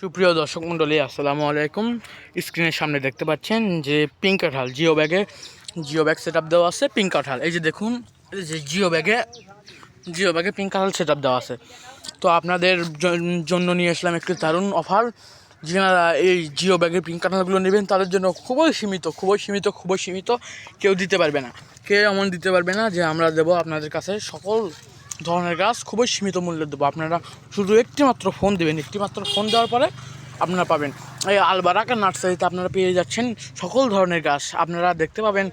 সুপ্রিয় দর্শক মণ্ডলী, আসসালামু আলাইকুম। স্ক্রিনের সামনে দেখতে পাচ্ছেন যে পিঙ্ক কাঁঠাল জিও ব্যাগ সেট আপ দেওয়া আছে। পিঙ্ক কাঁঠাল এই যে দেখুন, এই যে জিও ব্যাগে পিঙ্ক কাঁঠাল সেট আপ দেওয়া আছে। তো আপনাদের জন্য নিয়ে আসলাম একটি দারুণ অফার। যারা এই জিও ব্যাগের পিঙ্ক কাঁঠালগুলো নেবেন তাদের জন্য খুবই সীমিত, কেউ দিতে পারবে না, কেউ এমন দিতে পারবে না যে আমরা দেবো আপনাদের কাছে সকল ধরনের গাছ খুবই সীমিত মূল্যে দেবো। আপনারা শুধু একটিমাত্র ফোন দেবেন, একটিমাত্র ফোন দেওয়ার পরে আপনারা পাবেন এই আলবারাকা নার্সারিতে আপনারা পেয়ে যাচ্ছেন সকল ধরনের গাছ। আপনারা দেখতে পাবেন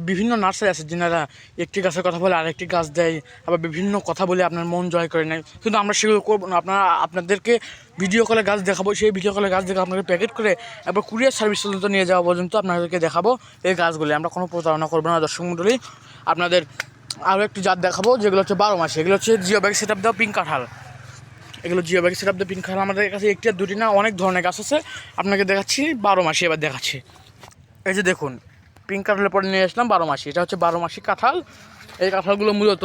বিভিন্ন নার্সারি আছে যেনারা একটি গাছের কথা বলে আরেকটি গাছ দেয়, আবার বিভিন্ন কথা বলে আপনার মন জয় করে নেয়। কিন্তু আমরা সেগুলো করবো না। আপনাদেরকে ভিডিও কলে গাছ দেখাবো, সেই ভিডিও কলে গাছ দেখে আপনাকে প্যাকেট করে একবার কুরিয়ার সার্ভিস পর্যন্ত নিয়ে যাওয়া পর্যন্ত আপনাদেরকে দেখাবো এই গাছগুলি। আমরা কোনো প্রতারণা করবো না দর্শক মণ্ডলী। আপনাদের আরও একটি জাত দেখাবো যেগুলো হচ্ছে 12 মাসে। এগুলো হচ্ছে জিও ব্যাগ সেট আপ দেওয়া পিঙ্ক কাঁঠাল। এগুলো জিও ব্যাগ সেট আপ দেওয়া পিঙ্ক কাঁঠাল আমাদের কাছে একটি আর দুটি না, অনেক ধরনের গাছ আছে। আপনাকে দেখাচ্ছি 12 মাসে। এবার দেখাচ্ছি, এই যে দেখুন পিঙ্ক কাঁঠালের পরে নিয়ে আসলাম 12 মাসি। এটা হচ্ছে 12 মাসি কাঁঠাল। এই কাঁঠালগুলো মূলত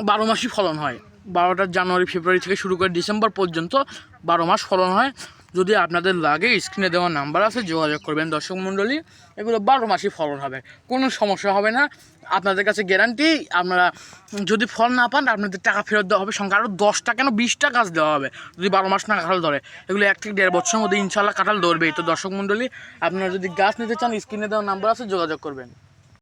12 মাসই ফলন হয়। 12টা জানুয়ারি ফেব্রুয়ারি থেকে শুরু করে ডিসেম্বর পর্যন্ত 12 মাস ফলন হয়। যদি আপনাদের লাগে স্ক্রিনে দেওয়া নাম্বার আছে, যোগাযোগ করবেন দর্শক মণ্ডলী। এগুলো 12 মাসই ফলন হবে, কোনো সমস্যা হবে না। আপনাদের কাছে গ্যারান্টি, আপনারা যদি ফল না পান আপনাদের টাকা ফেরত দেওয়া হবে। সঙ্গে আরও 10টা কেন 20টা গাছ দেওয়া হবে যদি 12 মাস না কাঁঠাল ধরে। এগুলো 1 থেকে 1.5 বছরের মধ্যে ইনশাল্লাহ কাঁঠাল ধরবেই। তো দর্শক মণ্ডলী, আপনারা যদি গাছ নিতে চান স্ক্রিনে দেওয়া নাম্বার আছে, যোগাযোগ করবেন।